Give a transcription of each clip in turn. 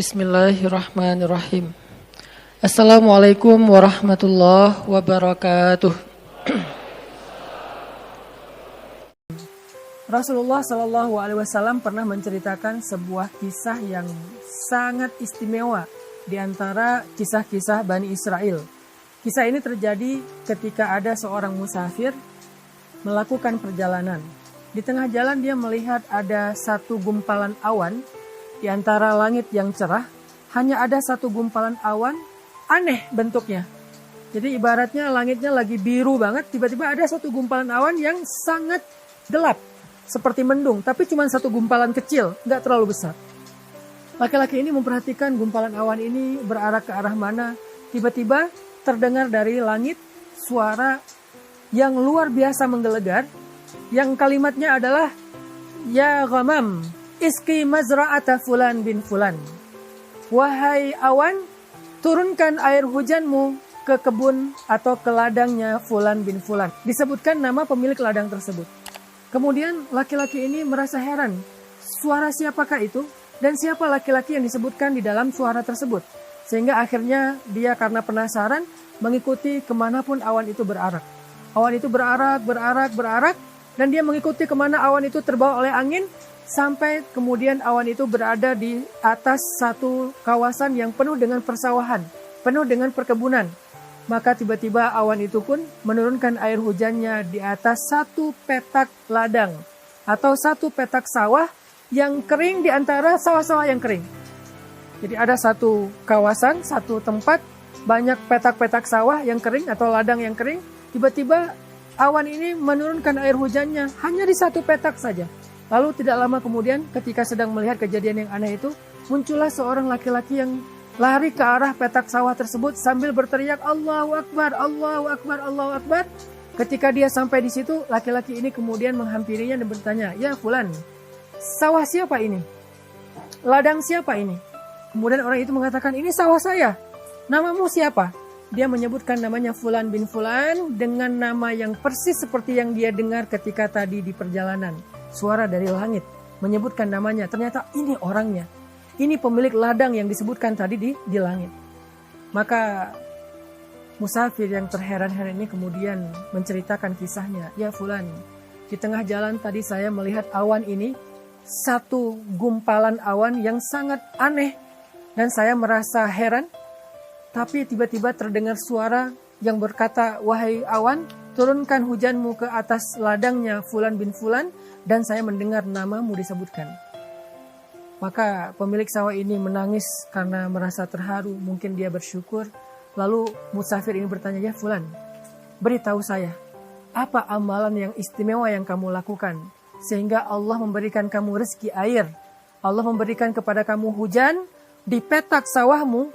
Bismillahirrahmanirrahim. Assalamualaikum warahmatullahi wabarakatuh. Rasulullah Shallallahu Alaihi Wasallam pernah menceritakan sebuah kisah yang sangat istimewa di antara kisah-kisah Bani Israel. Kisah ini terjadi ketika ada seorang musafir melakukan perjalanan. Di tengah jalan dia melihat ada satu gumpalan awan. Di antara langit yang cerah, hanya ada satu gumpalan awan, aneh bentuknya. Jadi ibaratnya langitnya lagi biru banget, tiba-tiba ada satu gumpalan awan yang sangat gelap, seperti mendung, tapi cuma satu gumpalan kecil, nggak terlalu besar. Laki-laki ini memperhatikan gumpalan awan ini berarah ke arah mana, tiba-tiba terdengar dari langit suara yang luar biasa menggelegar, yang kalimatnya adalah, "Ya ghamam, Iski mazra'ata fulan bin fulan." Wahai awan, turunkan air hujanmu ke kebun atau ke ladangnya fulan bin fulan. Disebutkan nama pemilik ladang tersebut. Kemudian laki-laki ini merasa heran. Suara siapakah itu? Dan siapa laki-laki yang disebutkan di dalam suara tersebut? Sehingga akhirnya dia karena penasaran mengikuti kemanapun awan itu berarak. Awan itu berarak. Dan dia mengikuti kemana awan itu terbawa oleh angin. Sampai kemudian awan itu berada di atas satu kawasan yang penuh dengan persawahan, penuh dengan perkebunan. Maka tiba-tiba awan itu pun menurunkan air hujannya di atas satu petak ladang atau satu petak sawah yang kering di antara sawah-sawah yang kering. Jadi ada satu kawasan, satu tempat, banyak petak-petak sawah yang kering atau ladang yang kering. Tiba-tiba awan ini menurunkan air hujannya hanya di satu petak saja. Lalu tidak lama kemudian ketika sedang melihat kejadian yang aneh itu, muncullah seorang laki-laki yang lari ke arah petak sawah tersebut sambil berteriak, "Allahu Akbar, Allahu Akbar, Allahu Akbar." Ketika dia sampai di situ, laki-laki ini kemudian menghampirinya dan bertanya, "Ya fulan, sawah siapa ini? Ladang siapa ini?" Kemudian orang itu mengatakan, "Ini sawah saya. Namamu siapa?" Dia menyebutkan namanya Fulan bin Fulan dengan nama yang persis seperti yang dia dengar ketika tadi di perjalanan. Suara dari langit menyebutkan namanya. Ternyata ini orangnya. Ini pemilik ladang yang disebutkan tadi di langit. Maka musafir yang terheran-heran ini kemudian menceritakan kisahnya. "Ya Fulan, di tengah jalan tadi saya melihat awan ini, satu gumpalan awan yang sangat aneh. Dan saya merasa heran. Tapi tiba-tiba terdengar suara yang berkata, 'Wahai awan, turunkan hujanmu ke atas ladangnya Fulan bin Fulan,' dan saya mendengar namamu disebutkan." Maka pemilik sawah ini menangis karena merasa terharu, mungkin dia bersyukur. Lalu musafir ini bertanya, "Ya Fulan, beritahu saya, apa amalan yang istimewa yang kamu lakukan sehingga Allah memberikan kamu rezeki air, Allah memberikan kepada kamu hujan di petak sawahmu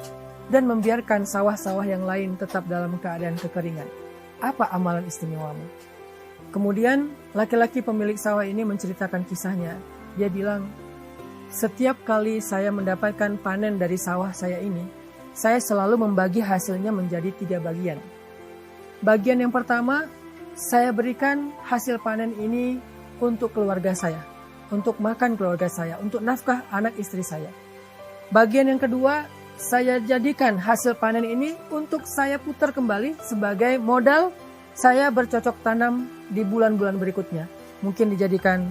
dan membiarkan sawah-sawah yang lain tetap dalam keadaan kekeringan? Apa amalan istimewamu?" Kemudian laki-laki pemilik sawah ini menceritakan kisahnya. Dia bilang, "Setiap kali saya mendapatkan panen dari sawah saya ini, saya selalu membagi hasilnya menjadi 3 bagian. Bagian yang pertama, saya berikan hasil panen ini untuk keluarga saya, untuk makan keluarga saya, untuk nafkah anak istri saya. Bagian yang kedua, saya jadikan hasil panen ini untuk saya putar kembali sebagai modal saya bercocok tanam di bulan-bulan berikutnya. Mungkin dijadikan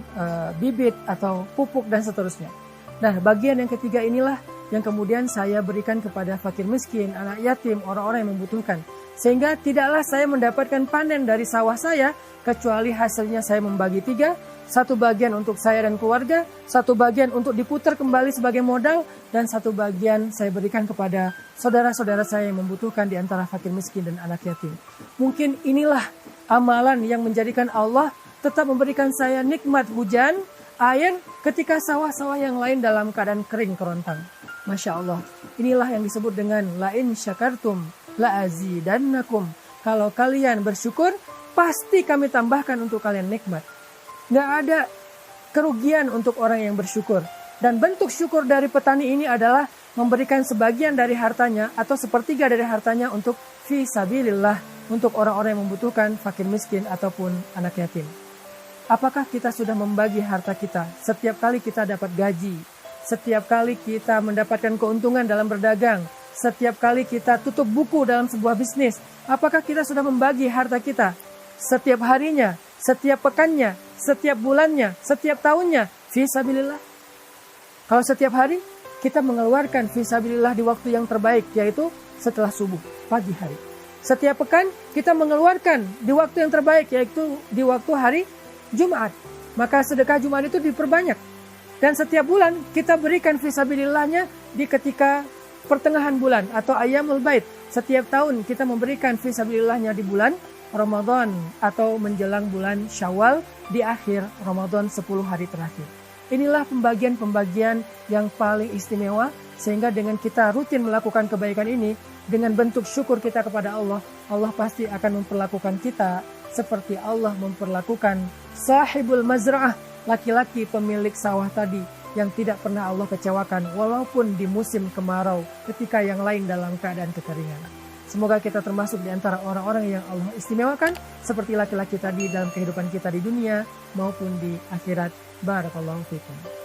bibit atau pupuk dan seterusnya. Nah, bagian yang ketiga inilah yang kemudian saya berikan kepada fakir miskin, anak yatim, orang-orang yang membutuhkan. Sehingga tidaklah saya mendapatkan panen dari sawah saya, kecuali hasilnya saya membagi 3. Satu bagian untuk saya dan keluarga, satu bagian untuk diputar kembali sebagai modal, dan satu bagian saya berikan kepada saudara-saudara saya yang membutuhkan di antara fakir miskin dan anak yatim." Mungkin inilah amalan yang menjadikan Allah tetap memberikan saya nikmat hujan, air, ketika sawah-sawah yang lain dalam keadaan kering kerontang. Masya Allah, inilah yang disebut dengan la'in syakartum la'azidannakum. Kalau kalian bersyukur, pasti kami tambahkan untuk kalian nikmat. Nggak ada kerugian untuk orang yang bersyukur. Dan bentuk syukur dari petani ini adalah memberikan sebagian dari hartanya atau sepertiga dari hartanya untuk fi sabilillah, untuk orang-orang yang membutuhkan, fakir miskin ataupun anak yatim. Apakah kita sudah membagi harta kita? Setiap kali kita dapat gaji, setiap kali kita mendapatkan keuntungan dalam berdagang, setiap kali kita tutup buku dalam sebuah bisnis, apakah kita sudah membagi harta kita setiap harinya, setiap pekannya, setiap bulannya, setiap tahunnya, fisabilillah? Kalau setiap hari, kita mengeluarkan fisabilillah di waktu yang terbaik, yaitu setelah subuh, pagi hari. Setiap pekan, kita mengeluarkan di waktu yang terbaik, yaitu di waktu hari Jumat. Maka sedekah Jumat itu diperbanyak. Dan setiap bulan, kita berikan fisabilillahnya di ketika pertengahan bulan atau ayyamul bait. Setiap tahun kita memberikan fisabilillahnya di bulan Ramadan atau menjelang bulan Syawal di akhir Ramadan 10 hari terakhir. Inilah pembagian-pembagian yang paling istimewa, sehingga dengan kita rutin melakukan kebaikan ini, dengan bentuk syukur kita kepada Allah, Allah pasti akan memperlakukan kita seperti Allah memperlakukan sahibul mazra'ah, laki-laki pemilik sawah tadi, yang tidak pernah Allah kecewakan walaupun di musim kemarau ketika yang lain dalam keadaan kekeringan. Semoga kita termasuk di antara orang-orang yang Allah istimewakan seperti laki-laki tadi dalam kehidupan kita di dunia maupun di akhirat. Barakallahu fikum.